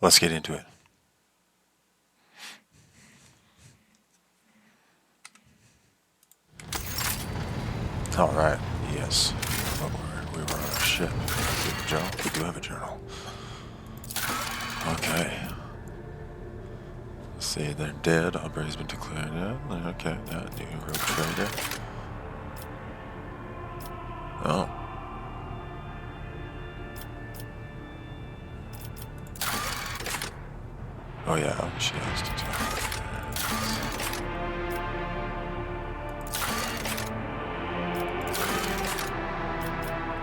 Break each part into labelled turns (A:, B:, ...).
A: Let's get into it. Alright, yes. We were on a ship. Journal? We do have a journal. Okay. Let's see, they're dead. Aubrey's been declared dead. Okay, that new rogue trader. Oh. Oh yeah, she has to talk.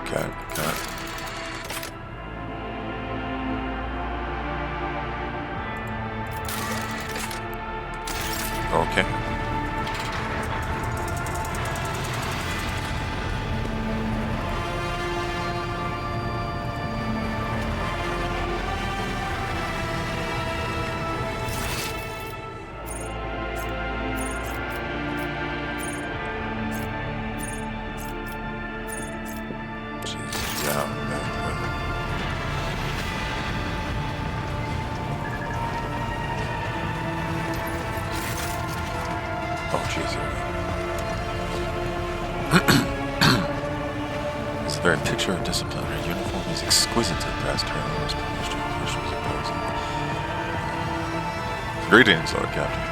A: Okay. Okay. Jesus, yeah. Oh, jeez, here we go. It's the very picture of discipline. Her uniform is exquisite to the past her was published in officials imposing. Greetings, Lord Captain.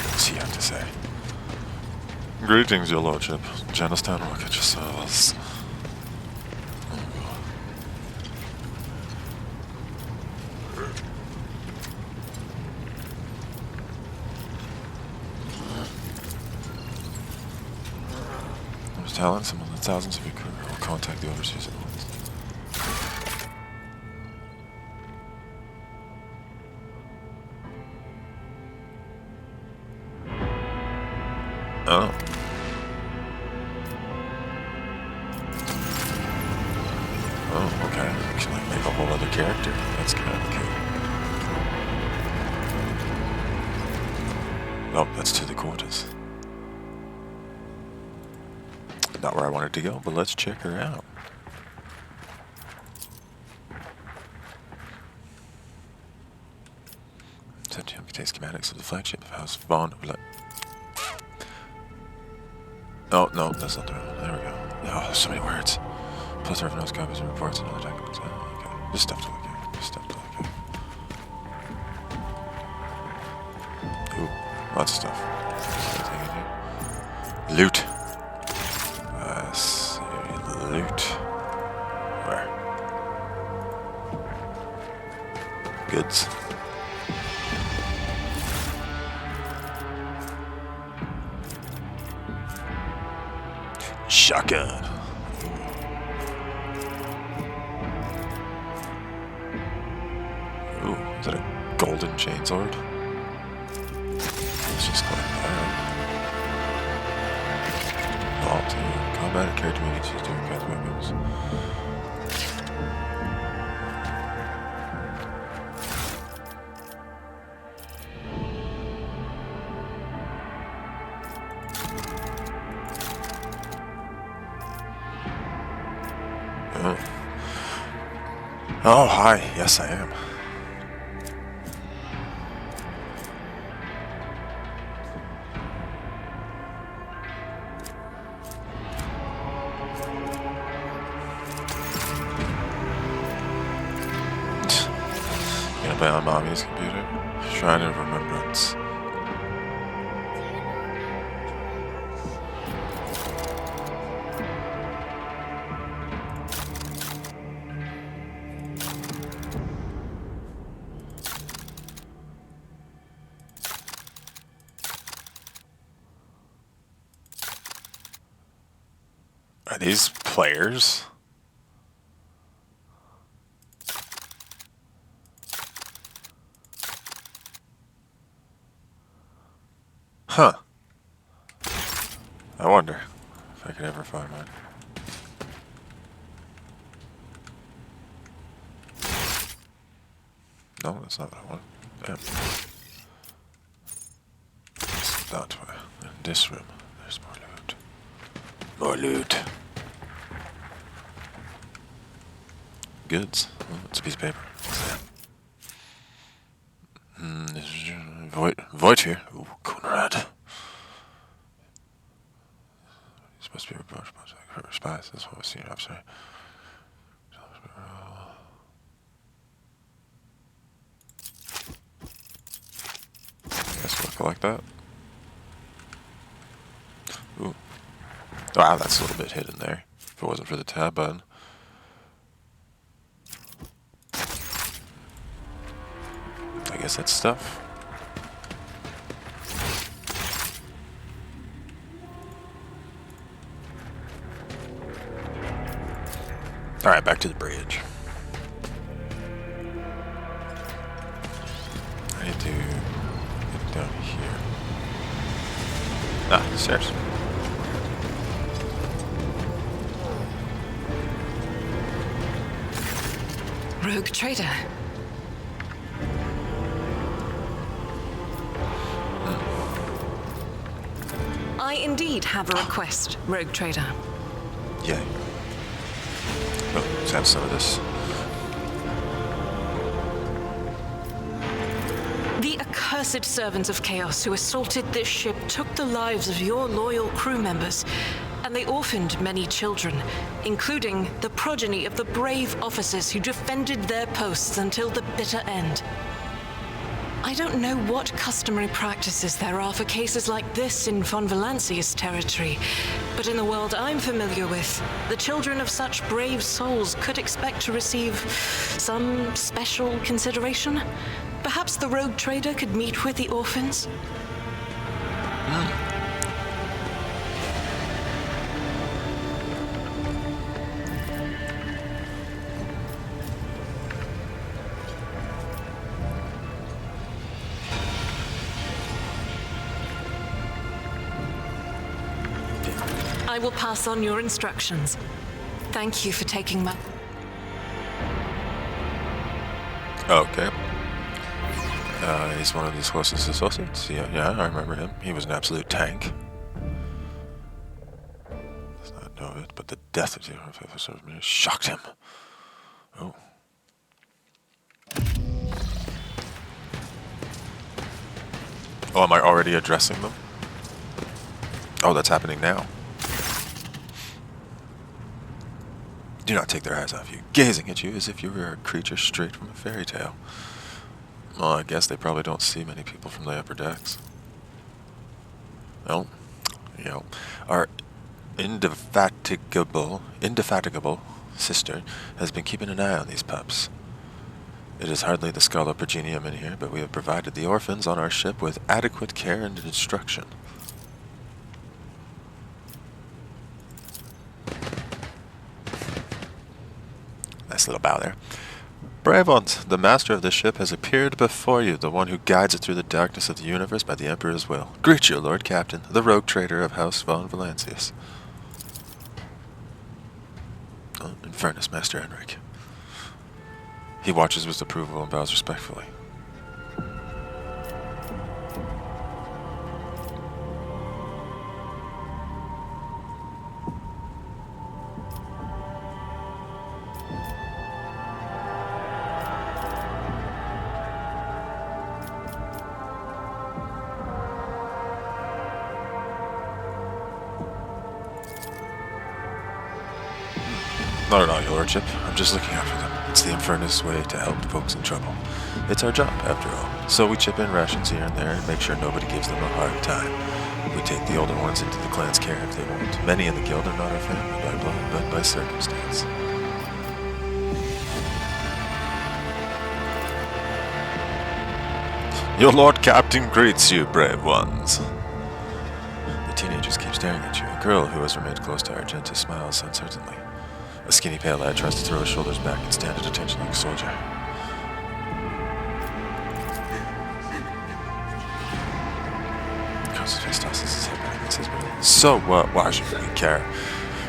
A: What's he have to say? Greetings, your lordship. Janistown rocket yourselves. I was telling someone that thousands of your crew will contact the overseas at once. Oh. Oh, okay. Can I make a whole other character? That's kind of cool. Oh, that's to the quarters. Not where I wanted to go, but let's check her out. Set to update schematics of the flagship of House Vaughn. Oh, no, that's not the one. There we go. Oh, there's so many words. Plus, notes, copies, and reports, and other documents. Oh, okay. Just stuff to look at. Just stuff to look at. Ooh, lots of stuff. Loot. See, loot. Where? Goods. Shotgun. Ooh, is that a golden chainsword? Let's just collect that. All to combat character needs to do kinds of weapons. Oh, hi. Yes, I am. Gonna play on mommy's computer. Shrine of Remembrance. Are these players? Huh. I wonder if I could ever find mine. No, that's not what I want. Damn. It's that way. In this room, there's more loot. More loot. Goods. Oh, it's a piece of paper. Void here. Ooh, Conrad. He's supposed to be reproached by spies. That's what we've seen. I'm sorry. Guess we'll collect that. Ooh. Wow, that's a little bit hidden there. If it wasn't for the tab button. I guess that's stuff. Alright, back to the bridge. I need to get down here. Ah, stairs.
B: Rogue trader. I indeed have a request, Rogue trader.
A: Yay. Oh, let's have some of this.
B: The accursed servants of chaos who assaulted this ship took the lives of your loyal crew members, and they orphaned many children, including the progeny of the brave officers who defended their posts until the bitter end. I don't know what customary practices there are for cases like this in Von Valancius territory, but in the world I'm familiar with, the children of such brave souls could expect to receive some special consideration. Perhaps the rogue trader could meet with the orphans? I will pass on your instructions. Thank you for taking my...
A: Okay. He's one of his closest associates. Yeah, I remember him. He was an absolute tank. Does not know it, but the death of the officer shocked him. Oh. Oh, am I already addressing them? Oh, that's happening now. Do not take their eyes off you, gazing at you as if you were a creature straight from a fairy tale. Well, I guess they probably don't see many people from the upper decks. Well, you know, our indefatigable sister has been keeping an eye on these pups. It is hardly the Scala Progenium in here, but we have provided the orphans on our ship with adequate care and instruction. Nice little bow there. Brave ones, the master of this ship has appeared before you, the one who guides it through the darkness of the universe by the Emperor's will. Greet you, Lord Captain, the rogue trader of House Von Valancius. Oh, Infernus, Master Enric. He watches with approval and bows respectfully. Not at all, your lordship. I'm just looking after them. It's the Infernus way to help folks in trouble. It's our job, after all. So we chip in rations here and there and make sure nobody gives them a hard time. We take the older ones into the clan's care if they want. Many in the guild are not our family by blood, but by circumstance. Your Lord Captain greets you, brave ones. The teenagers keep staring at you. A girl who has remained close to Argenta smiles uncertainly. A skinny pale lad tries to throw his shoulders back and stand at attention like a soldier. Josephus tosses his head back and says, so what? Why should we care?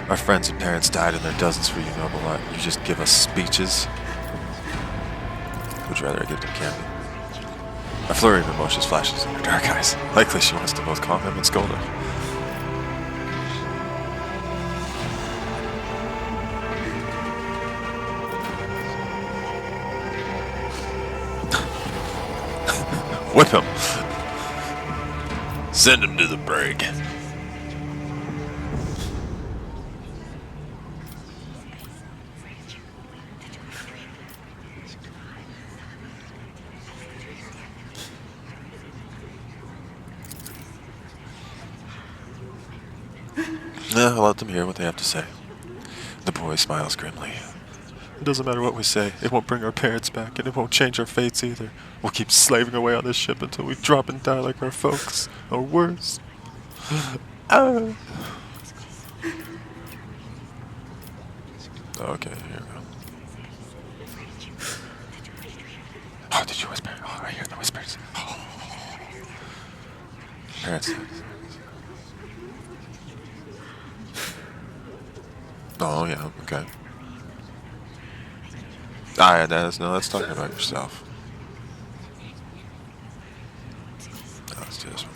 A: Our friends and parents died in their dozens for you, noble lot. You just give us speeches? Would you rather I give them candy? A flurry of emotions flashes in her dark eyes. Likely she wants to both calm him and scold him. Whip him. Send him to the brig. I'll let them hear what they have to say. The boy smiles grimly. It doesn't matter what we say. It won't bring our parents back, and it won't change our fates either. We'll keep slaving away on this ship until we drop and die like our folks, or worse. Okay, here we go. Oh, did you whisper? Oh, I hear the whispers. Oh. Parents. Oh, yeah, okay. Yeah, that's talking about yourself. Let's do this one.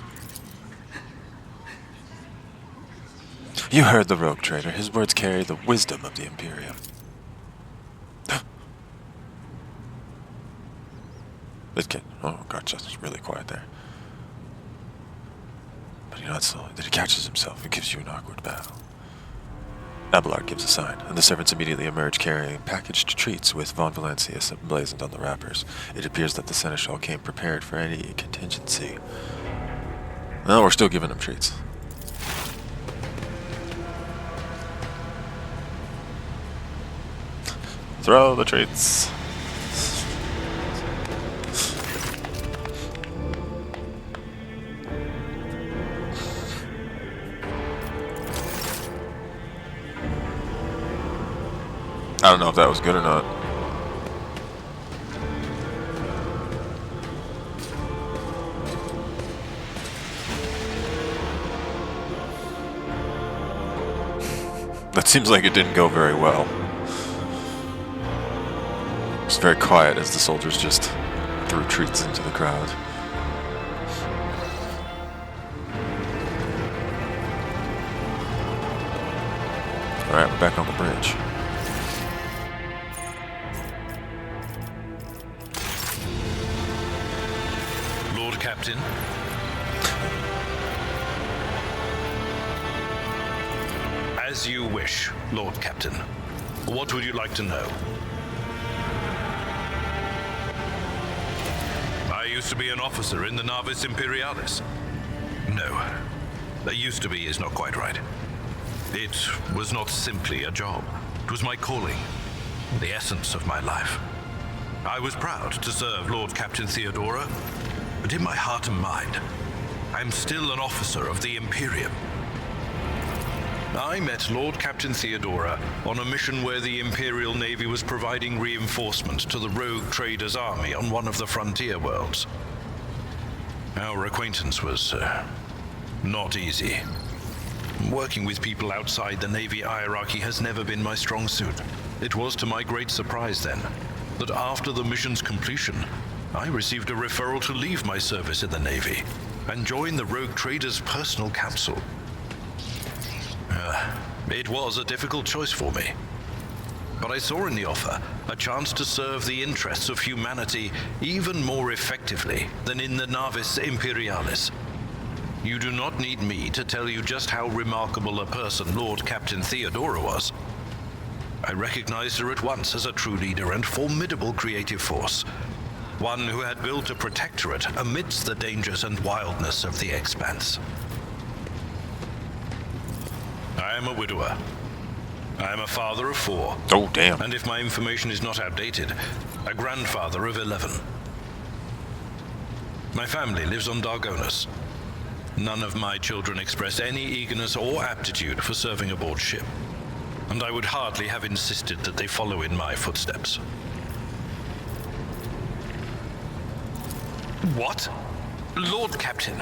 A: You heard the rogue trader. His words carry the wisdom of the Imperium. Oh, God, Justin's really quiet there. But you know, it's that he catches himself and gives you an awkward bow. Abelard gives a sign, and the servants immediately emerge carrying packaged treats with Von Valancius emblazoned on the wrappers. It appears that the Seneschal came prepared for any contingency. No, we're still giving him treats. Throw the treats. I don't know if that was good or not. That seems like it didn't go very well. It's very quiet as the soldiers just threw treats into the crowd. Alright, we're back on the bridge.
C: Captain. As you wish, Lord Captain. What would you like to know? I used to be an officer in the Navis Imperialis. No, that used to be is not quite right. It was not simply a job. It was my calling, the essence of my life. I was proud to serve Lord Captain Theodora, but in my heart and mind, I'm still an officer of the Imperium. I met Lord Captain Theodora on a mission where the Imperial Navy was providing reinforcement to the rogue trader's army on one of the frontier worlds. Our acquaintance was not easy. Working with people outside the Navy hierarchy has never been my strong suit. It was to my great surprise then that after the mission's completion, I received a referral to leave my service in the Navy and join the rogue trader's personal council. It was a difficult choice for me, but I saw in the offer a chance to serve the interests of humanity even more effectively than in the Navis Imperialis. You do not need me to tell you just how remarkable a person Lord Captain Theodora was. I recognized her at once as a true leader and formidable creative force. One who had built a protectorate amidst the dangers and wildness of the expanse. I am a widower. I am a father of 4.
A: Oh, damn.
C: And if my information is not outdated, a grandfather of 11. My family lives on Dargonus. None of my children express any eagerness or aptitude for serving aboard ship, and I would hardly have insisted that they follow in my footsteps. What? Lord Captain,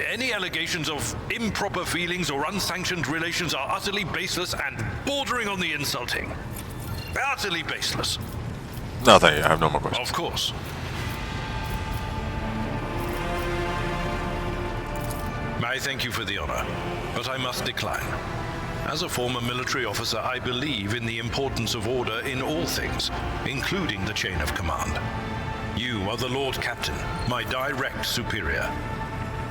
C: any allegations of improper feelings or unsanctioned relations are utterly baseless and bordering on the insulting. Utterly baseless.
A: No, thank you. I have no more questions.
C: Of course. I thank you for the honor, but I must decline. As a former military officer, I believe in the importance of order in all things, including the chain of command. You are the Lord Captain, my direct superior.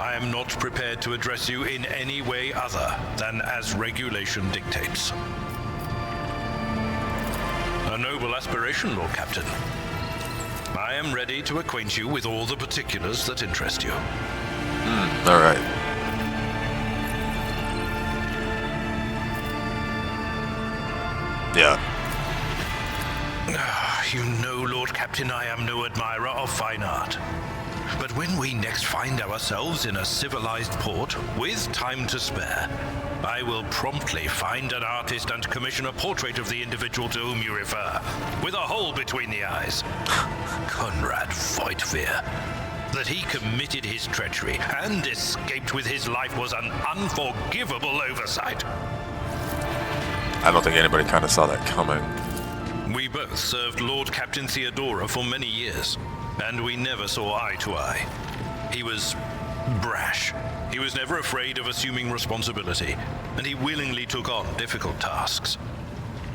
C: I am not prepared to address you in any way other than as regulation dictates. A noble aspiration, Lord Captain. I am ready to acquaint you with all the particulars that interest you.
A: All right. Yeah.
C: You know, Lord Captain, I am no admirer of fine art. But when we next find ourselves in a civilized port, with time to spare, I will promptly find an artist and commission a portrait of the individual to whom you refer, with a hole between the eyes. Conrad Voigtveer. That he committed his treachery and escaped with his life was an unforgivable oversight.
A: I don't think anybody kind of saw that coming.
C: We both served Lord Captain Theodora for many years, and we never saw eye to eye. He was brash. He was never afraid of assuming responsibility, and he willingly took on difficult tasks.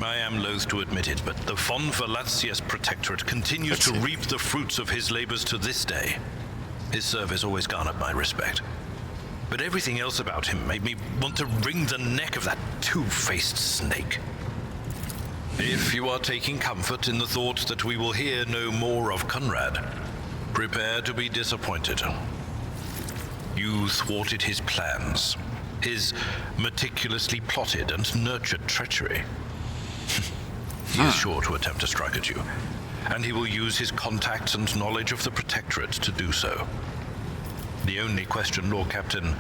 C: I am loath to admit it, but the Von Valancius Protectorate continues to reap the fruits of his labors to this day. His service always garnered my respect. But everything else about him made me want to wring the neck of that two-faced snake. If you are taking comfort in the thought that we will hear no more of Conrad, prepare to be disappointed. You thwarted his plans, his meticulously plotted and nurtured treachery. He is sure to attempt to strike at you, and he will use his contacts and knowledge of the Protectorate to do so. The only question, Lord Captain,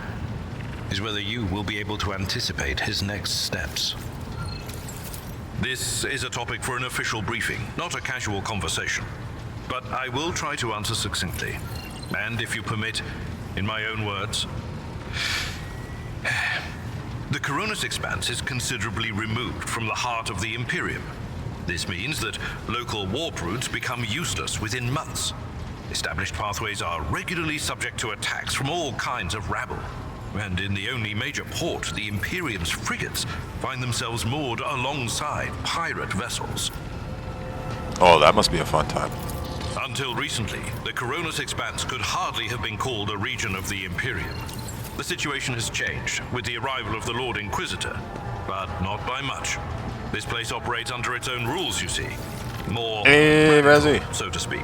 C: is whether you will be able to anticipate his next steps. This is a topic for an official briefing, not a casual conversation. But I will try to answer succinctly, and if you permit, in my own words. The Coronis Expanse is considerably removed from the heart of the Imperium. This means that local warp routes become useless within months. Established pathways are regularly subject to attacks from all kinds of rabble. And in the only major port, the Imperium's frigates find themselves moored alongside pirate vessels.
A: Oh, that must be a fun time.
C: Until recently, the Coronis Expanse could hardly have been called a region of the Imperium. The situation has changed with the arrival of the Lord Inquisitor, but not by much. This place operates under its own rules, you see. More radical, so to speak.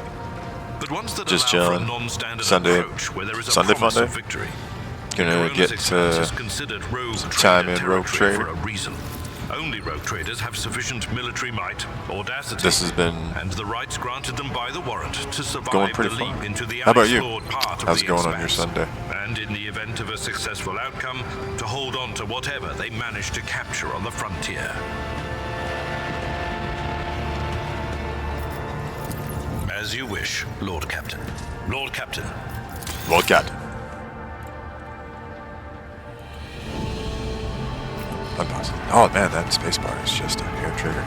C: But ones that
A: just
C: allow
A: chilling.
C: for a non-standard
A: Sunday.
C: approach where there is a
A: Sunday
C: promise
A: fun
C: of
A: day.
C: victory.
A: Gonna get
C: is considered rogue
A: time
C: trader
A: in rogue
C: territory
A: trade.
C: for a reason. Only rogue traders have sufficient military might, audacity,
A: This has been
C: and the rights granted them by the warrant to survive
A: going
C: the
A: pretty
C: leap
A: fun.
C: into the
A: How about you?
C: unexplored part of
A: How's
C: the
A: it going on your
C: expanse.
A: Sunday?
C: And in the event of a successful outcome, to hold on to whatever they manage to capture on the frontier. As you wish, Lord Captain. Lord Captain.
A: Lord Captain. Unpause. Oh man, that spacebar is just a hair trigger.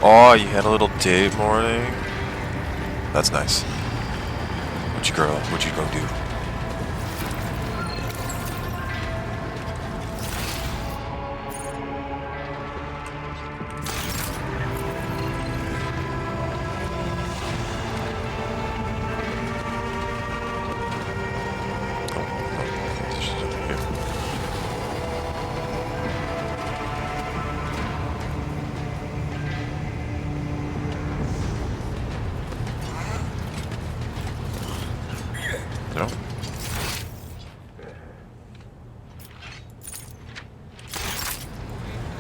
A: Oh, you had a little date morning? That's nice. What'd you go do? No?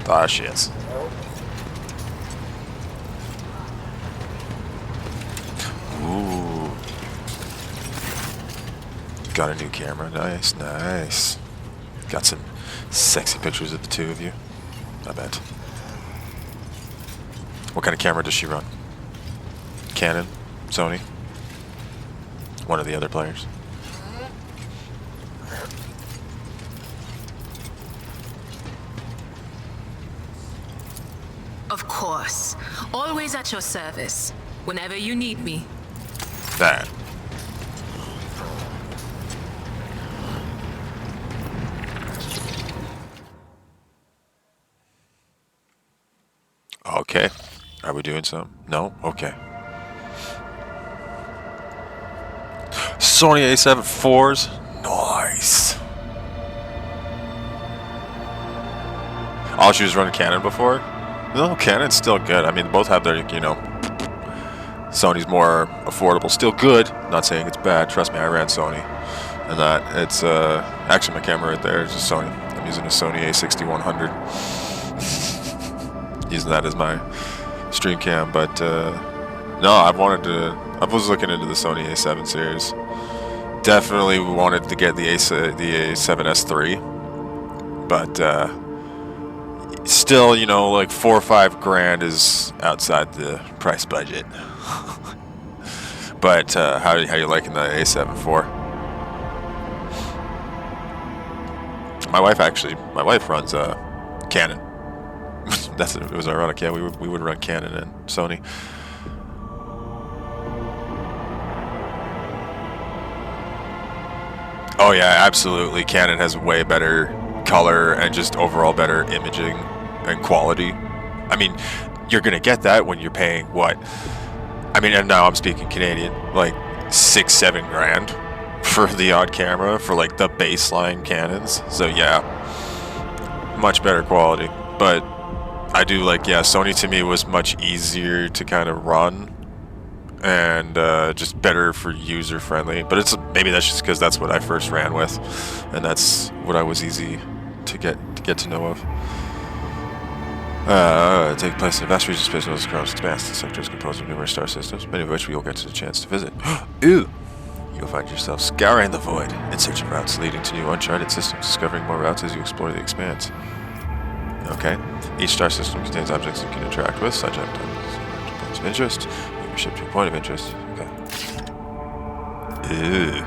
A: Ah, shit. Ooh. Got a new camera. Nice, nice. Got some sexy pictures of the two of you. I bet. What kind of camera does she run? Canon, Sony, one of the other players.
B: Of course. Always at your service. Whenever you need me.
A: That. Okay. Are we doing some? No? Okay. Sony A7 IVs. Nice. Oh, she was running Canon before? No, Canon's still good. I mean, both have their, you know, Sony's more affordable. Still good. Not saying it's bad. Trust me, I ran Sony. And that, it's, actually my camera right there is a Sony. I'm using a Sony A6100. Using that as my stream cam, but, no, I was looking into the Sony A7 series. Definitely wanted to get the A7S III. But, still, you know, like 4 or 5 grand is outside the price budget. But how you liking the A7 IV? My wife runs Canon. It was ironic. Yeah, we would run Canon and Sony. Oh yeah, absolutely. Canon has way better color and just overall better imaging and quality. I mean, you're gonna get that when you're paying what? I mean, and now I'm speaking Canadian, like 6-7 grand for the odd camera for like the baseline Canons. So yeah, much better quality. But I do like, yeah, Sony to me was much easier to kind of run and just better for user friendly. But maybe that's just because that's what I first ran with, and that's what I was easy to get to know of. Take place in a vast region of space, known across expanse. The sector is composed of numerous star systems, many of which we will get to the chance to visit. Ooh! You'll find yourself scouring the void in search of routes leading to new uncharted systems, discovering more routes as you explore the expanse. Okay. Each star system contains objects you can interact with, such as points of interest. Move your ship to a point of interest. Okay. Ew.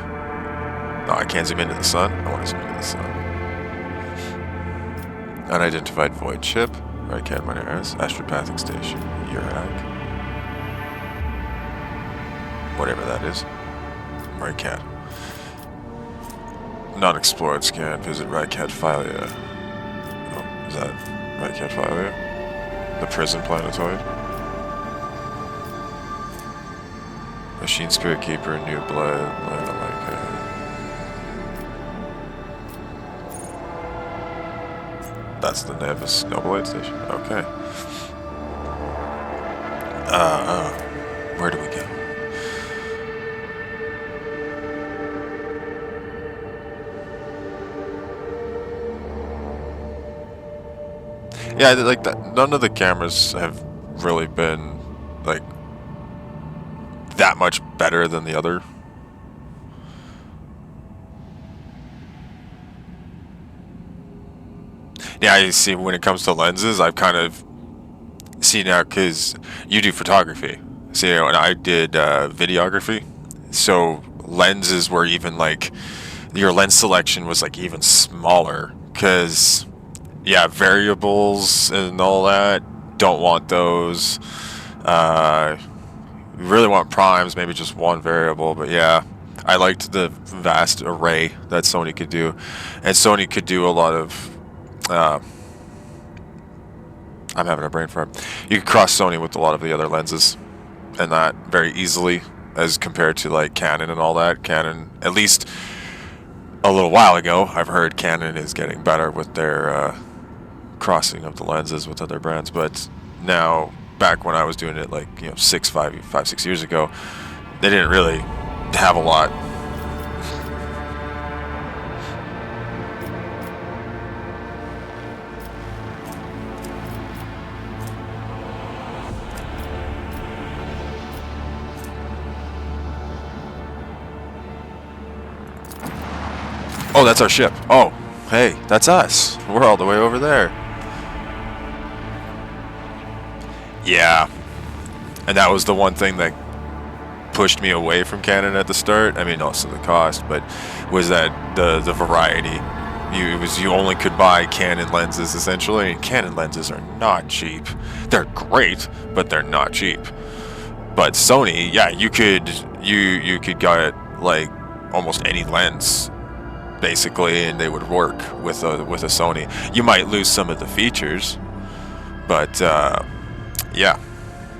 A: No, I can't zoom into the sun. I want to zoom into the sun. Unidentified void ship. Right, Cat Miners. Astropathic station. Urak. Whatever that is. Right, Cat. Not explored scan. Visit Right, Cat Philia. Oh, is that Right, Cat Philia? The prison planetoid. Machine Spirit Keeper. New Blood. That's the Nevis Noblade Station. Okay. Where do we go? Yeah, like that. None of the cameras have really been like that much better than the other. Yeah, I see. When it comes to lenses, I've kind of seen now because you do photography. See, and I did videography, so lenses were even like your lens selection was like even smaller because yeah, variables and all that, don't want those. We really want primes, maybe just one variable, but yeah, I liked the vast array that Sony could do, and Sony could do a lot of I'm having a brain fart. You could cross Sony with a lot of the other lenses and that very easily as compared to like Canon and all that. Canon, at least a little while ago, I've heard Canon is getting better with their crossing of the lenses with other brands, but now back when I was doing it like, you know, 6 years ago, they didn't really have a lot. Oh, that's our ship. Oh, hey, that's us. We're all the way over there. Yeah. And that was the one thing that pushed me away from Canon at the start, I mean also the cost, but was that the variety. You only could buy Canon lenses essentially, and Canon lenses are not cheap. They're great, but they're not cheap. But Sony, yeah, you could get like almost any lens basically, and they would work with a Sony. You might lose some of the features, but yeah.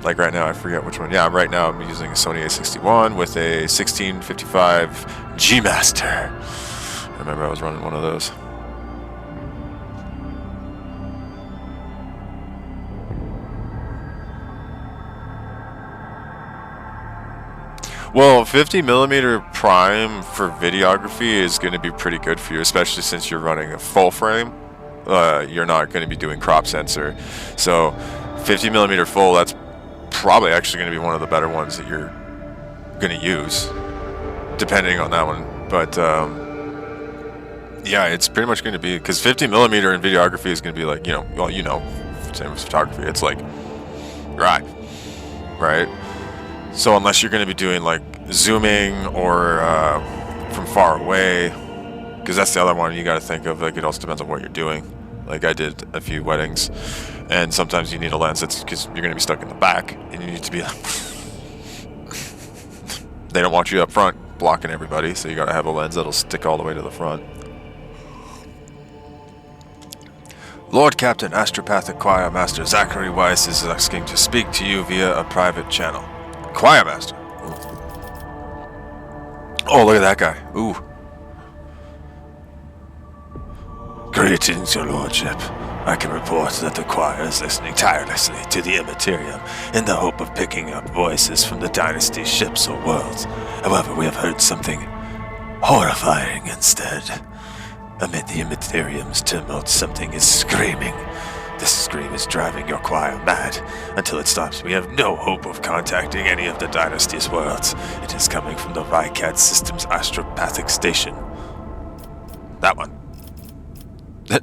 A: Like right now, I forget which one. Yeah, right now I'm using a Sony A61 with a 1655 G Master. I remember I was running one of those. Well, 50mm prime for videography is going to be pretty good for you, especially since you're running a full frame. You're not going to be doing crop sensor. So 50mm full, that's probably actually going to be one of the better ones that you're going to use, depending on that one. But yeah, it's pretty much going to be, because 50mm in videography is going to be like, same with photography, it's like right. So unless you're going to be doing like zooming or from far away, because that's the other one you got to think of. Like, it also depends on what you're doing. Like, I did a few weddings, and sometimes you need a lens that's, because you're going to be stuck in the back, and you need to be they don't want you up front blocking everybody, so you got to have a lens that'll stick all the way to the front. Lord Captain Astropathic Choir Master Zachary Weiss is asking to speak to you via a private channel. Choir Master. Ooh. Oh, look at that guy. Ooh. Greetings, your lordship. I can report that the choir is listening tirelessly to the Immaterium in the hope of picking up voices from the Dynasty's ships or worlds. However, we have heard something horrifying instead. Amid the Immaterium's tumult, something is screaming. This scream is driving your choir mad. Until it stops, we have no hope of contacting any of the Dynasty's worlds. It is coming from the Vycat System's astropathic station. That one.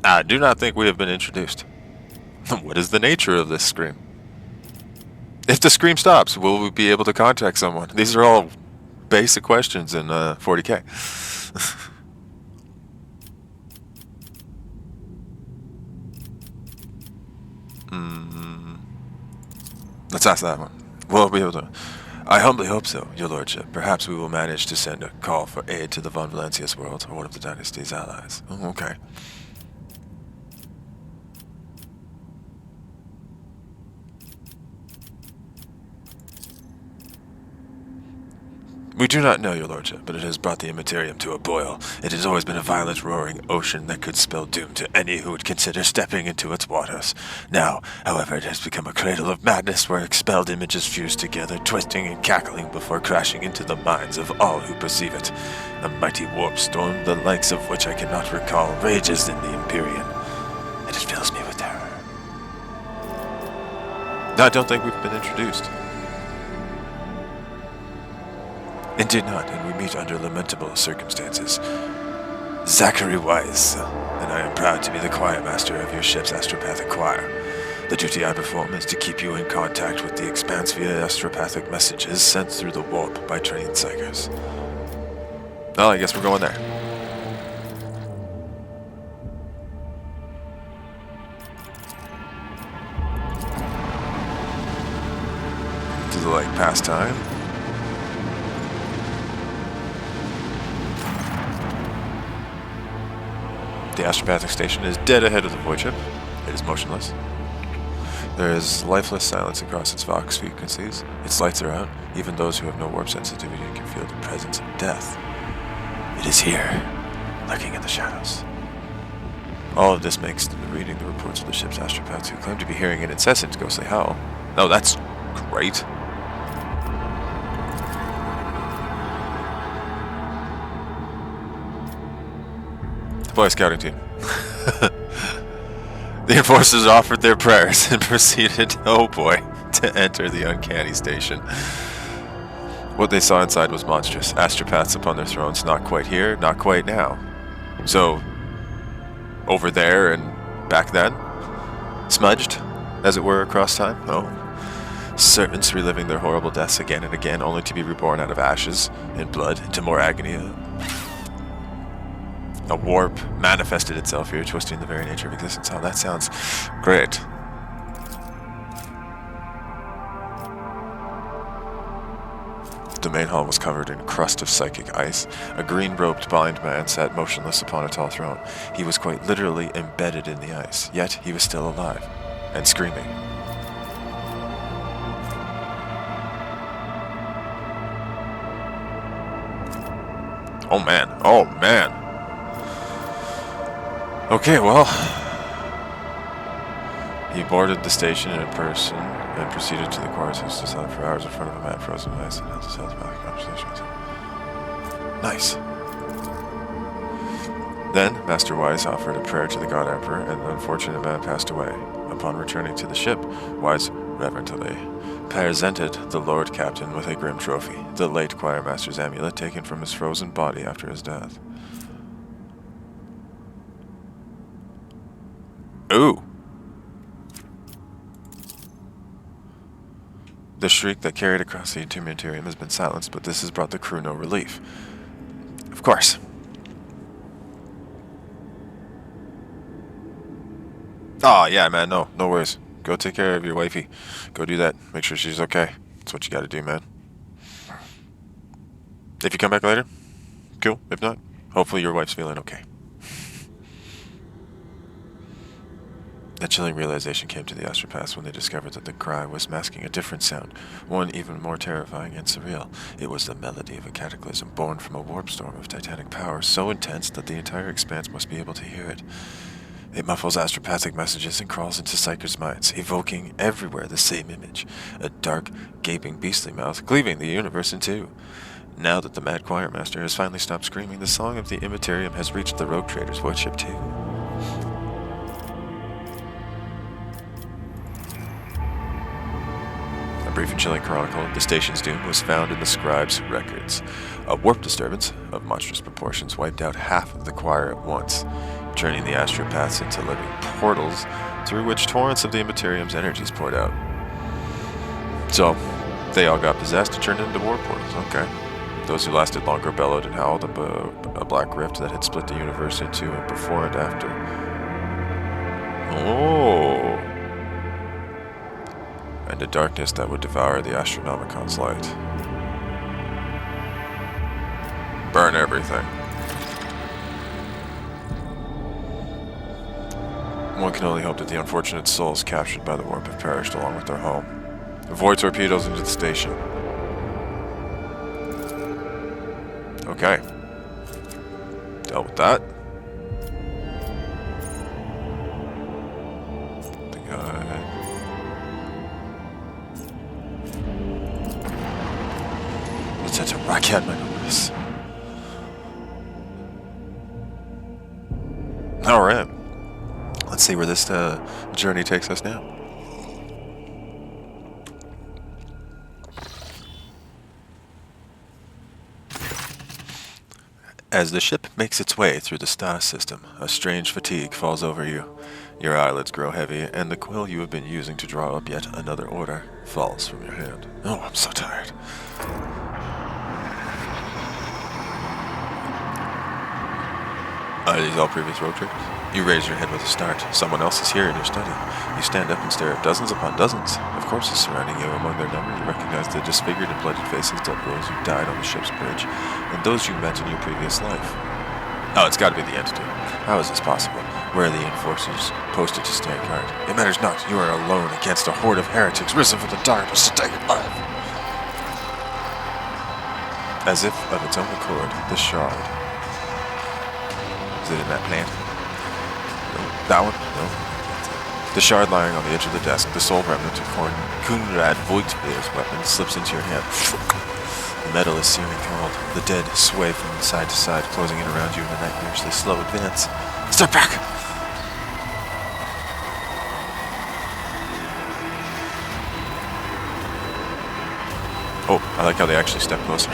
A: I do not think we have been introduced. What is the nature of this scream? If the scream stops, will we be able to contact someone? These are all basic questions in 40K. Let's ask that one. We'll be able to. I humbly hope so, your lordship. Perhaps we will manage to send a call for aid to the Von Valencius world or one of the Dynasty's allies. Oh, okay. We do not know, your lordship, but it has brought the Immaterium to a boil. It has always been a violent, roaring ocean that could spell doom to any who would consider stepping into its waters. Now, however, it has become a cradle of madness where expelled images fuse together, twisting and cackling before crashing into the minds of all who perceive it. A mighty warp storm, the likes of which I cannot recall, rages in the Empyrean, and it fills me with terror. I don't think we've been introduced. Indeed not, and we meet under lamentable circumstances. Zachary Weiss, and I am proud to be the choir master of your ship's astropathic choir. The duty I perform is to keep you in contact with the Expanse via astropathic messages sent through the warp by trained psychers. Well, I guess we're going there. To the, pastime. The astropathic station is dead ahead of the void ship. It is motionless. There is lifeless silence across its vox frequencies. Its lights are out. Even those who have no warp sensitivity can feel the presence of death. It is here, lurking in the shadows. All of this makes reading the reports of the ship's astropaths who claim to be hearing an incessant ghostly howl. Oh, that's great. Boy Scouting team. The enforcers offered their prayers and proceeded, oh boy, to enter the uncanny station. What they saw inside was monstrous. Astropaths upon their thrones, not quite here, not quite now. So, over there and back then? Smudged, as it were, across time? Oh. Servants reliving their horrible deaths again and again, only to be reborn out of ashes and blood into more agony. A warp manifested itself here, twisting the very nature of existence. Oh, that sounds great. The main hall was covered in a crust of psychic ice. A green-robed blind man sat motionless upon a tall throne. He was quite literally embedded in the ice, yet he was still alive and screaming. Oh man, oh man. Okay, well, he boarded the station in person and proceeded to the quarters to sit for hours in front of a man frozen in ice and held his health back conversation with him. Nice. Then Master Wise offered a prayer to the God Emperor, and the unfortunate man passed away. Upon returning to the ship, Wise reverently presented the Lord Captain with a grim trophy, the late Choir Master's amulet taken from his frozen body after his death. Ooh! The shriek that carried across the Intermediarium has been silenced, but this has brought the crew no relief. Of course. Oh, yeah, man, no worries. Go take care of your wifey. Go do that. Make sure she's okay. That's what you gotta do, man. If you come back later, cool. If not, hopefully your wife's feeling okay. A chilling realization came to the astropaths when they discovered that the cry was masking a different sound, one even more terrifying and surreal. It was the melody of a cataclysm born from a warp storm of titanic power so intense that the entire expanse must be able to hear it. It muffles astropathic messages and crawls into psychers' minds, evoking everywhere the same image, a dark, gaping, beastly mouth cleaving the universe in two. Now that the Mad Choir Master has finally stopped screaming, the song of the Immaterium has reached the Rogue Trader's void ship too. A brief and chilling chronicle of the station's doom was found in the scribe's records. A warp disturbance of monstrous proportions wiped out half of the choir at once, turning the astropaths into living portals through which torrents of the Immaterium's energies poured out. So, they all got possessed and turned into warp portals, okay. Those who lasted longer bellowed and howled about a black rift that had split the universe into a before and after. Oh! And a darkness that would devour the Astronomicon's light. Burn everything. One can only hope that the unfortunate souls captured by the warp have perished along with their home. Avoid torpedoes into the station. Okay. Dealt with that. Let's head to Rockhead, my goodness. Alright. Let's see where this journey takes us now. As the ship makes its way through the star system, a strange fatigue falls over you. Your eyelids grow heavy, and the quill you have been using to draw up yet another order falls from your hand. Oh, I'm so tired. Are these all previous road trips? You raise your head with a start. Someone else is here in your study. You stand up and stare at dozens upon dozens of corpses surrounding you. Among their number, you recognize the disfigured and bloodied faces of those who died on the ship's bridge, and those you met in your previous life. Oh, it's got to be the entity. How is this possible? Where are the enforcers posted to stand guard? It matters not. You are alone against a horde of heretics risen from the darkness to take it life. As if of its own accord, the shard. Is it in that plant? No. That one? No. The shard lying on the edge of the desk, the sole remnant of Kunrad Voigtveer's weapon, slips into your hand. The metal is searing cold. The dead sway from side to side, closing in around you in a nightmarishly slow advance. Step back! Oh, I like how they actually step closer.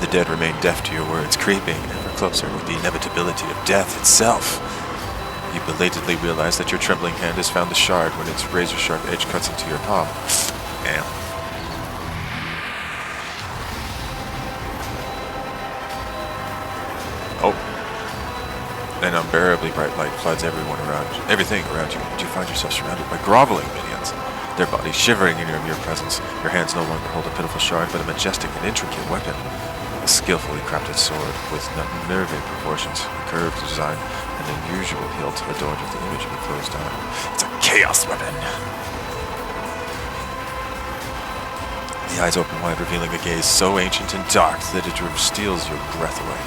A: The dead remain deaf to your words, creeping ever closer with the inevitability of death itself. You belatedly realize that your trembling hand has found the shard when its razor-sharp edge cuts into your palm. Damn. Oh. An unbearably bright light floods everything around you, and you find yourself surrounded by groveling minions, their bodies shivering in your mere presence. Your hands no longer hold a pitiful shard, but a majestic and intricate weapon. A skillfully crafted sword with nervy proportions, a curved design, and an unusual hilt adorned with the image of a closed eye. It's a chaos weapon! The eyes open wide, revealing a gaze so ancient and dark that it steals your breath away.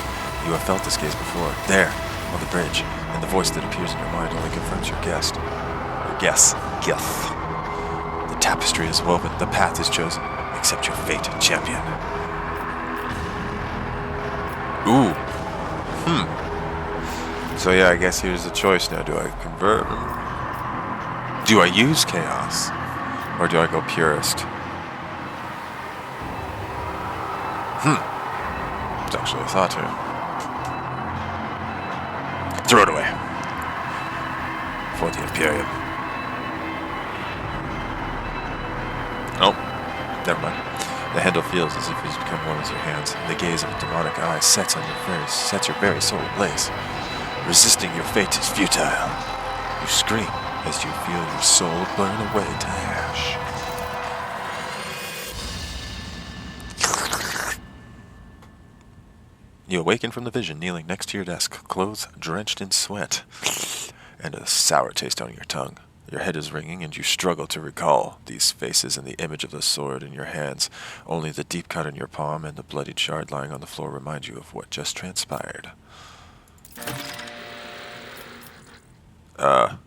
A: You have felt this gaze before, there, on the bridge, and the voice that appears in your mind only confirms your guess. The tapestry is woven, the path is chosen. Accept your fate, champion. Ooh. So yeah, I guess here's the choice now. Do I convert? Do I use chaos? Or do I go purist? It's actually a thought here. Throw it away. For the Imperium. Oh, never mind. The handle feels as if it has become warm as your hands, and the gaze of a demonic eye sets your very soul ablaze. Resisting your fate is futile. You scream as you feel your soul burn away to ash. You awaken from the vision, kneeling next to your desk, clothes drenched in sweat, and a sour taste on your tongue. Your head is ringing, and you struggle to recall these faces and the image of the sword in your hands. Only the deep cut in your palm and the bloodied shard lying on the floor remind you of what just transpired. Oh,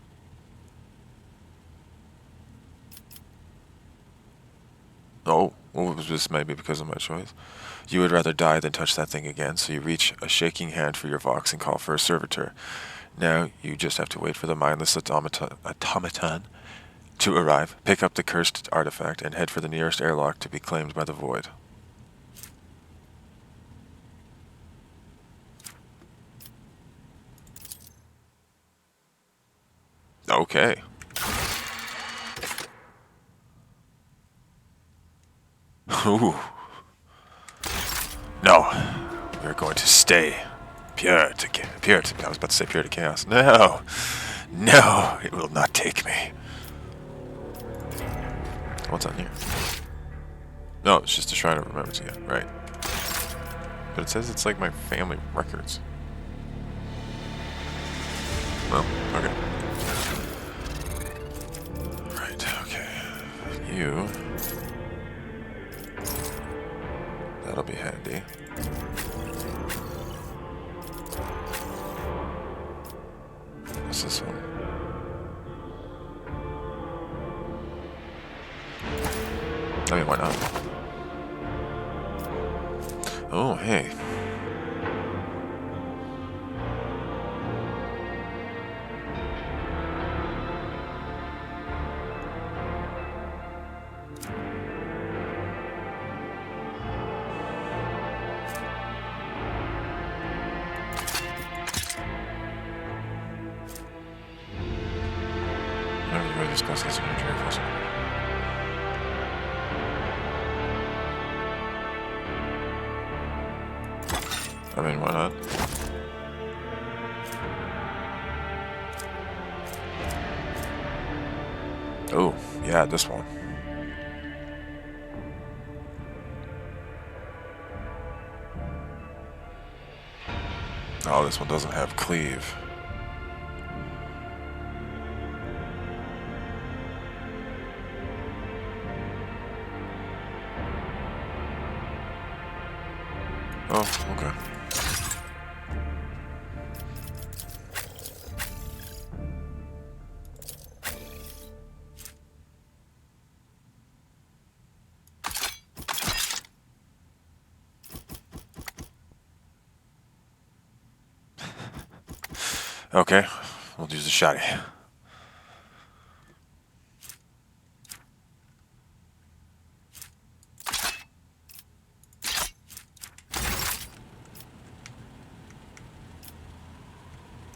A: well, was this maybe because of my choice? You would rather die than touch that thing again, so you reach a shaking hand for your Vox and call for a servitor. Now you just have to wait for the mindless automaton to arrive, pick up the cursed artifact, and head for the nearest airlock to be claimed by the void. Okay. Ooh. No. You're going to stay pure to I was about to say pure to chaos. No. No, it will not take me. What's on here? No, it's just a shrine of remembrance again, right? But it says it's like my family records. Well, okay. Right, okay. You. That'll be handy. What's this one? I mean, why not? Oh, hey. I mean, why not? Oh, yeah, this one. Oh, this one doesn't have cleave. Oh, okay. Okay, we'll use the shotty.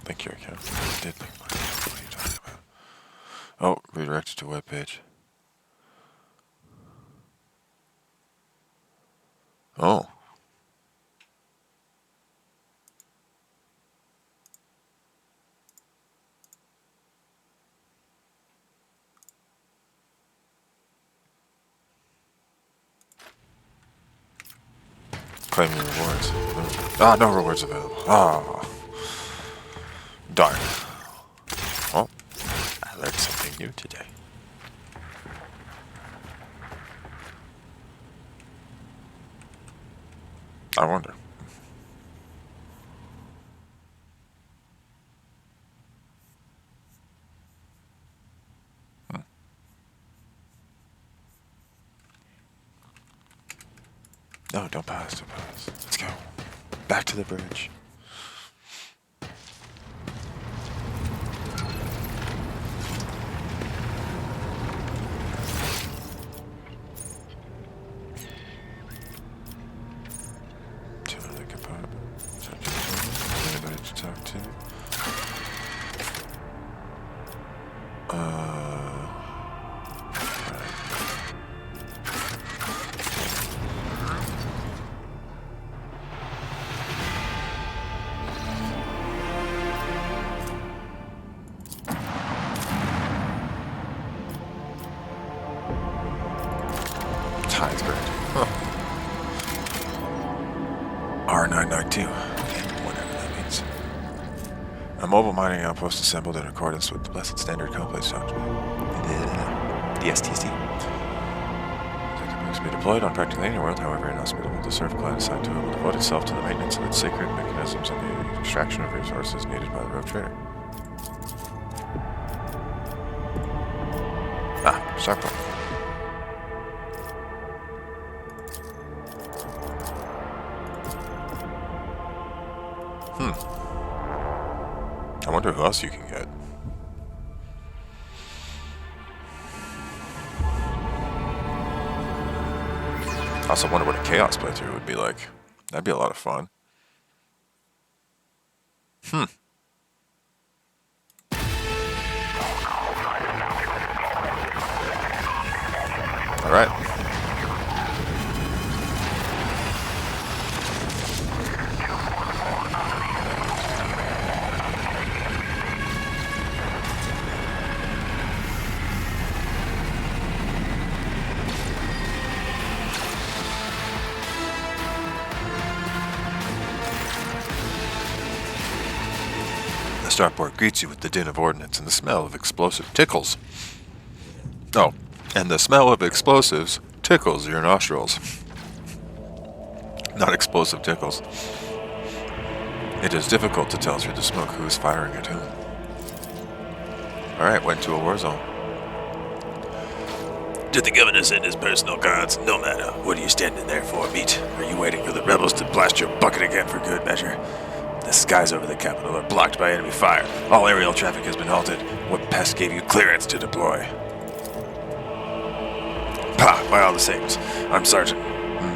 A: Link your account. I did link my account. What are you talking about? Oh, redirected to web page. Oh. Claim your rewards. Ah, no rewards available. Ah. Darn. Well, I learned something new today. I wonder. No, don't pass, don't pass. Let's go. Back to the bridge. To the compartment. Anybody to talk to? R992, whatever that means. A mobile mining outpost assembled in accordance with the Blessed Standard Complex document. The STC. It can be deployed on practically any world, however inhospitable to serve clan assigned to it will devote itself to the maintenance of its sacred mechanisms and the extraction of resources needed by the rogue trader. Ah, start point. I wonder who else you can get. I also wonder what a Chaos playthrough would be like. That'd be a lot of fun. Alright. The starport greets you with the din of ordnance and the smell of explosive tickles. Oh, and the smell of explosives tickles your nostrils. Not explosive tickles. It is difficult to tell through the smoke who is firing at whom. Alright, went to a war zone. Did the governor send his personal guards? No matter. What are you standing there for, meat? Are you waiting for the rebels to blast your bucket again for good measure? The skies over the capital are blocked by enemy fire. All aerial traffic has been halted. What pest gave you clearance to deploy? Pah, by all the saints. I'm Sergeant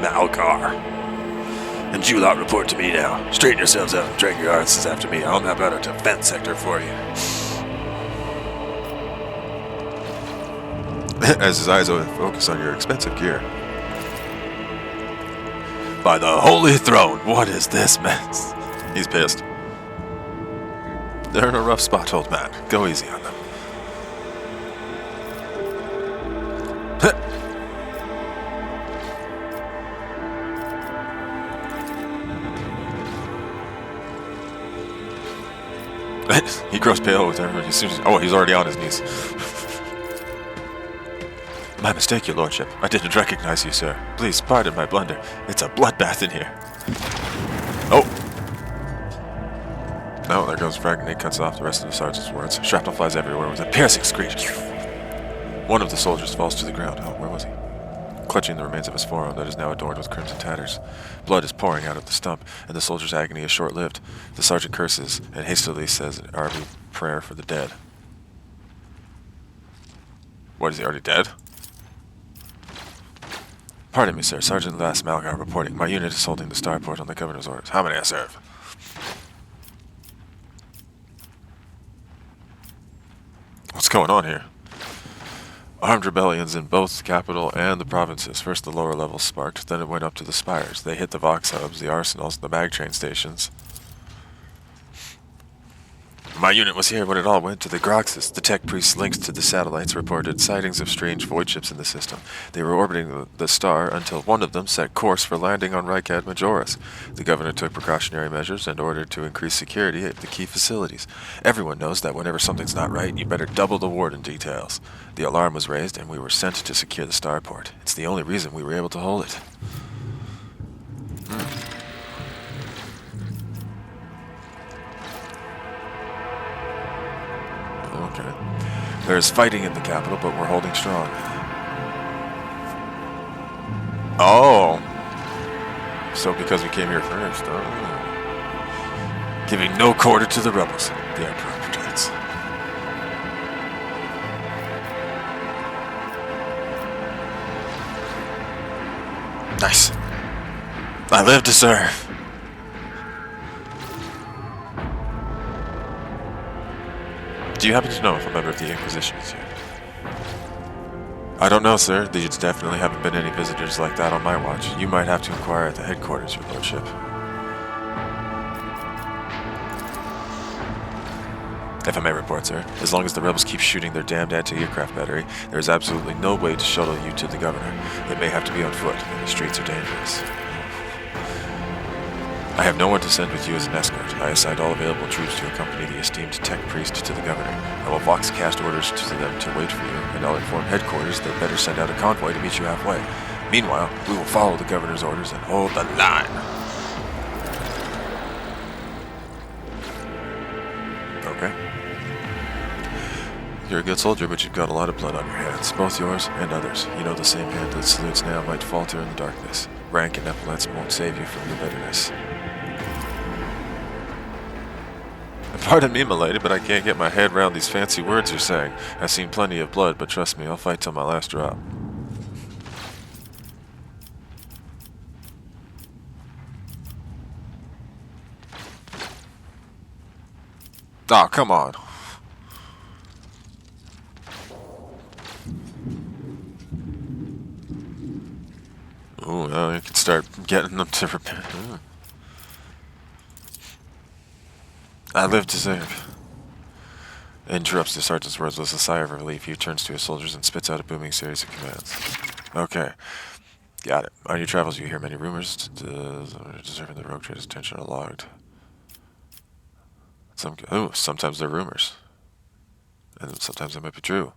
A: Malgar. And you lot report to me now. Straighten yourselves out and drag your asses after me. I'll map out a defense sector for you. As his eyes focus on your expensive gear. By the holy throne, what is this mess? He's pissed. They're in a rough spot, old man. Go easy on them. He grows pale with everyone. Oh, he's already on his knees. My mistake, your lordship. I didn't recognize you, sir. Please pardon my blunder. It's a bloodbath in here. Oh! No, there goes frag grenade, cuts off the rest of the sergeant's words. Shrapnel flies everywhere with a piercing screech. One of the soldiers falls to the ground. Oh, where was he? Clutching the remains of his forearm that is now adorned with crimson tatters. Blood is pouring out of the stump, and the soldier's agony is short-lived. The sergeant curses and hastily says an Arby prayer for the dead. What, is he already dead? Pardon me, sir. Sergeant Lass Malgar reporting. My unit is holding the starport on the governor's orders. How many I serve? What's going on here? Armed rebellions in both the capital and the provinces. First the lower levels sparked, then it went up to the spires. They hit the Vox hubs, the arsenals, the mag train stations. My unit was here when it all went to the Groxus. The tech priests linked to the satellites reported sightings of strange void ships in the system. They were orbiting the star until one of them set course for landing on Rycat Majoris. The governor took precautionary measures and ordered to increase security at the key facilities. Everyone knows that whenever something's not right, you better double the warden details. The alarm was raised and we were sent to secure the starport. It's the only reason we were able to hold it. Okay. There's fighting in the capital, but we're holding strong. Oh! So because we came here first, giving no quarter to the rebels, the Emperor protects. Nice. I live to serve. Do you happen to know if a member of the Inquisition is here? I don't know, sir. There definitely haven't been any visitors like that on my watch. You might have to inquire at the headquarters, your lordship. If I may report, sir, as long as the rebels keep shooting their damned anti-aircraft battery, there is absolutely no way to shuttle you to the governor. It may have to be on foot, and the streets are dangerous. I have no one to send with you as an escort. I assigned all available troops to accompany the esteemed tech priest to the governor. I will vox cast orders to them to wait for you, and I'll inform headquarters that better send out a convoy to meet you halfway. Meanwhile, we will follow the governor's orders and hold the line. Okay. You're a good soldier, but you've got a lot of blood on your hands, both yours and others. You know the same hand that salutes now might falter in the darkness. Rank and epaulets won't save you from your bitterness. Pardon me, milady, but I can't get my head around these fancy words you're saying. I've seen plenty of blood, but trust me, I'll fight till my last drop. Oh, come on. Oh, now you can start getting them to repent. I live to serve. Interrupts the sergeant's words with a sigh of relief. He turns to his soldiers and spits out a booming series of commands. Okay. Got it. On your travels, you hear many rumors deserving the rogue trader's attention are logged. Sometimes they're rumors. And sometimes they might be true.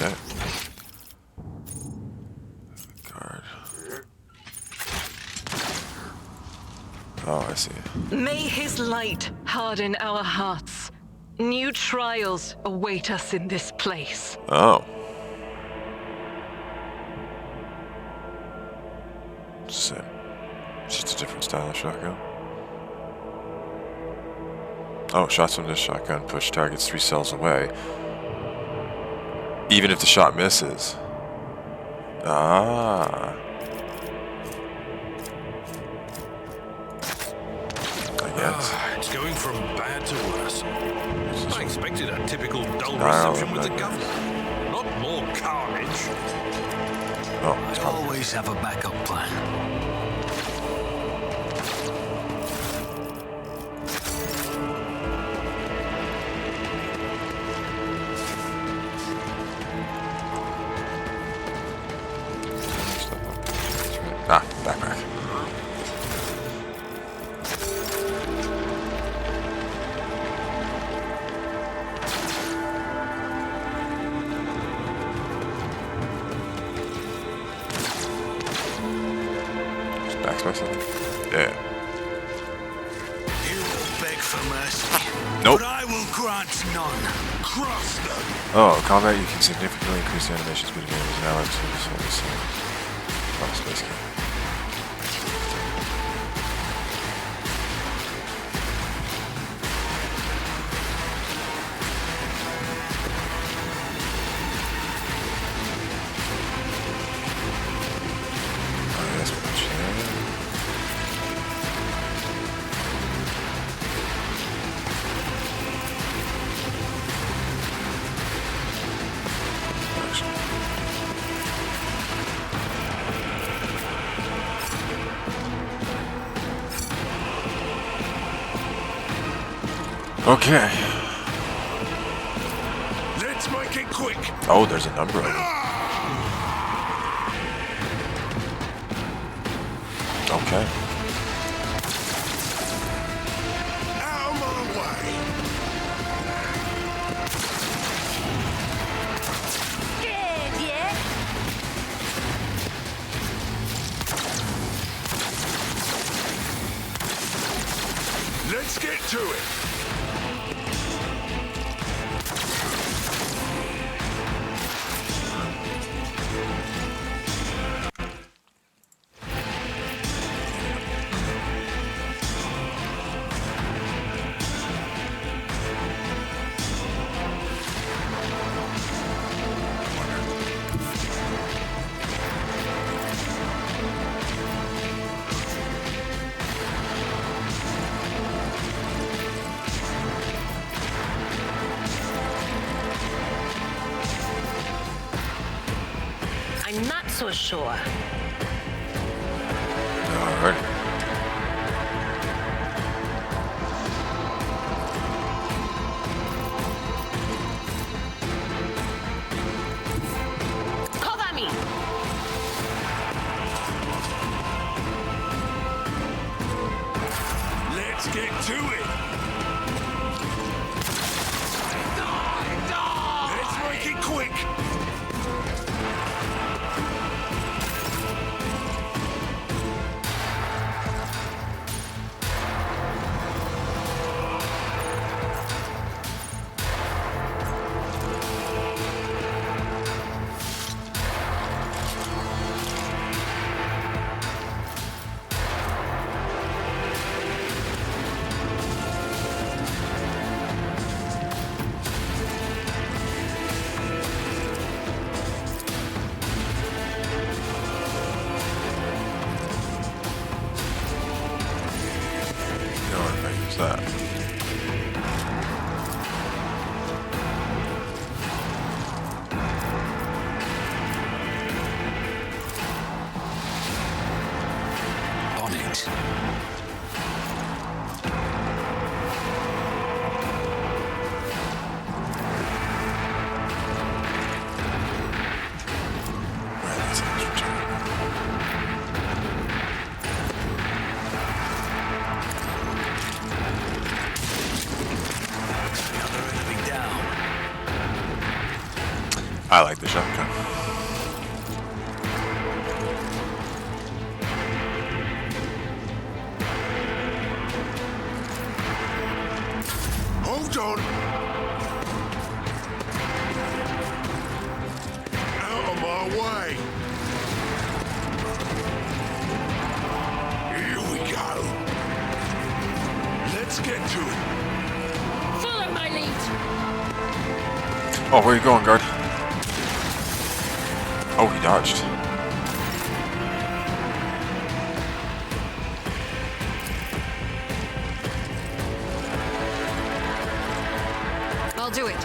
A: Okay. Guard. Oh, I see.
B: May his light harden our hearts. New trials await us in this place.
A: Oh. Same. Just a different style of shotgun. Oh, shots from this shotgun push targets 3 cells away. Even if the shot misses. Ah. I guess.
C: It's going from bad to worse. I expected a typical dull
A: No,
C: reception with the
A: no.
C: governor. Not more carnage.
A: Oh, it's
D: I
A: probably.
D: always have a backup plan.
A: Ah, backpack. Just backpack something? Yeah.
D: You will beg for mercy.
A: Nope.
D: But I will grant none. Cross them.
A: Oh, combat, you can significantly increase the animation speed of enemies and allies to the service. Oh, space game. Okay.
D: Let's make it quick.
A: Oh, there's a number of them. Okay.
D: Out of my way.
E: Good, yeah?
D: Let's get to it.
E: I'm not so sure.
A: Alrighty.
E: Cover me!
D: Let's get to it. Let's make it quick.
A: That.
D: On it.
A: Right, that's an extra turn.
D: Another enemy down.
A: I like the shotgun.
D: Hold on. Out of my way. Here we go. Let's get to it.
E: Follow my lead!
A: Oh, where are you going, guard? Oh, he dodged.
E: I'll do it.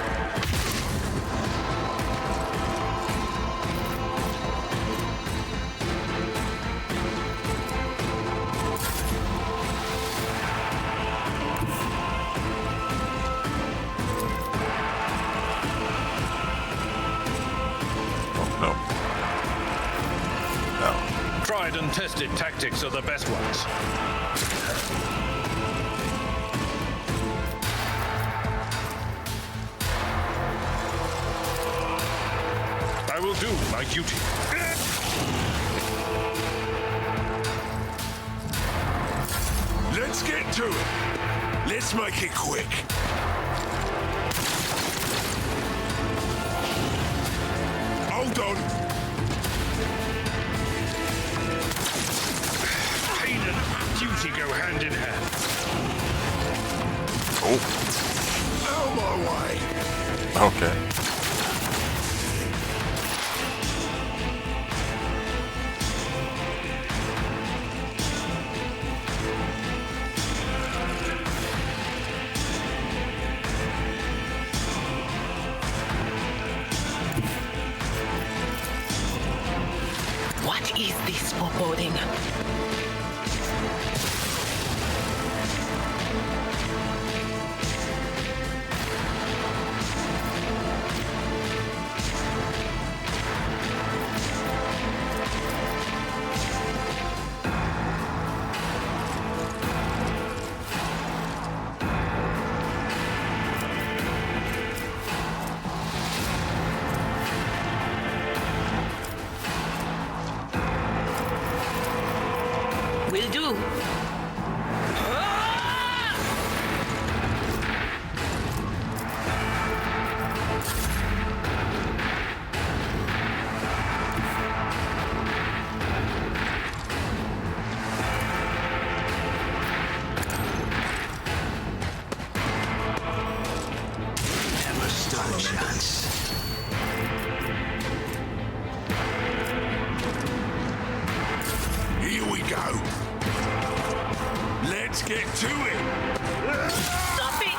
A: Oh, no. No.
C: Tried and tested tactics are the best ones. I will do my duty.
D: Let's get to it. Let's make it quick. Hold on.
C: Pain and duty go hand in hand.
A: Oh,
D: Out of my way.
A: okay.
B: What is this foreboding? too.
F: Never stood a chance.
D: Here we go. Let's get to it.
B: Stop it!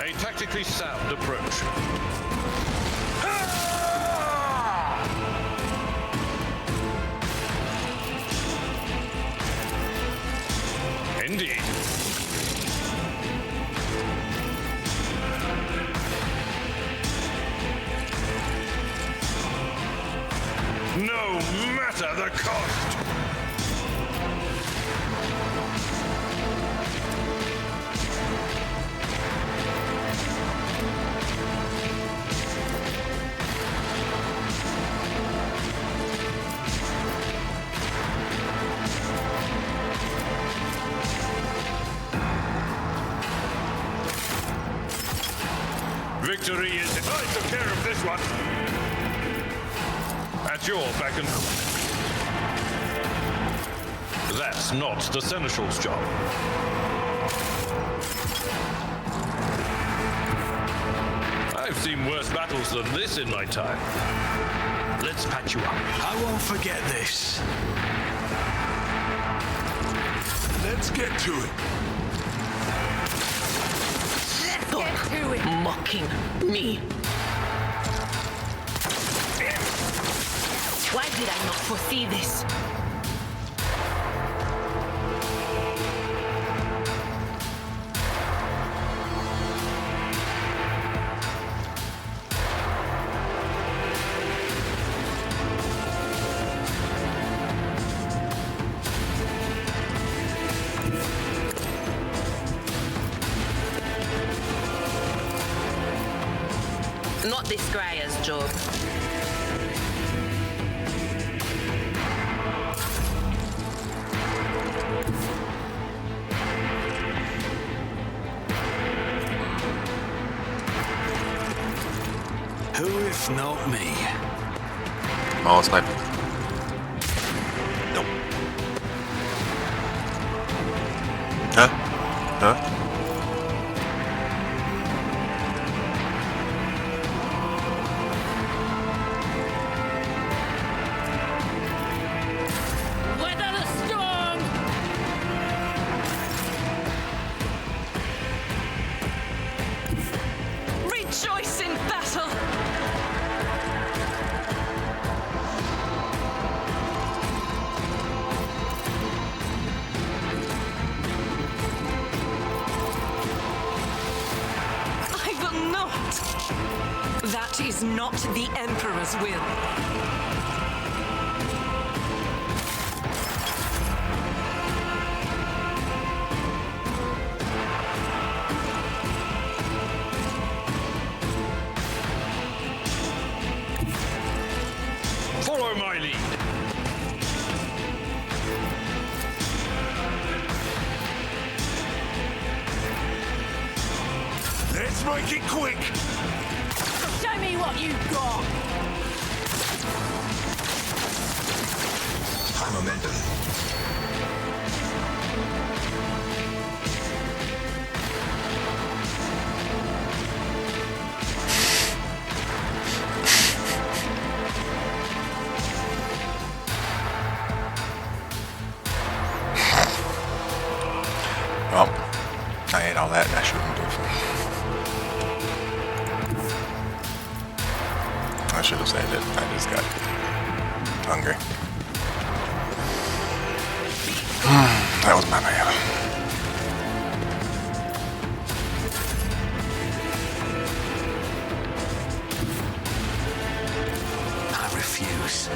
C: A tactically sound approach. Indeed. No matter the cost. Victory is... I took care of this one. At your beck and call. That's not the Seneschal's job. I've seen worse battles than this in my time. Let's patch you up.
F: I won't forget this.
D: Let's get to it.
B: Mocking me.
E: Why did I not foresee this?
B: Not this Greyer's job.
F: Who if not me?
A: Oh, sniper. Nope. Huh? Huh?
E: Weather the storm!
B: Rejoice in battle! I will not! That is not the Emperor's will.
C: Follow my lead.
D: Let's make it quick.
E: Show me what you've got!
F: High momentum.
A: this guy. Hungry. That was my bad.
F: I refuse.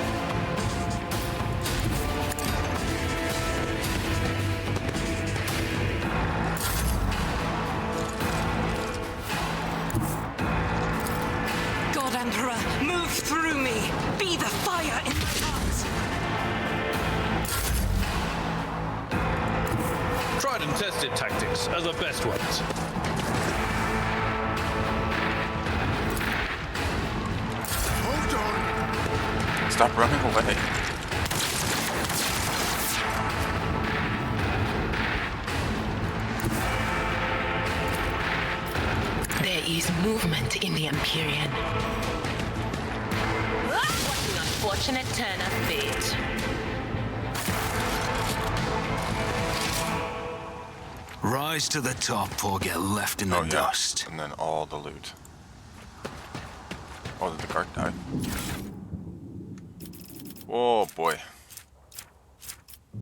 B: God, Emperor, move through me. Be the fire in my heart.
G: Tried and tested tactics are the best ones.
D: Hold on.
A: Stop running away.
B: There is movement in the Empyrean.
E: What an unfortunate turn of fate.
F: Rise to the top or get left in the dust.
A: And then all the loot. Oh, did the cart die? Oh boy.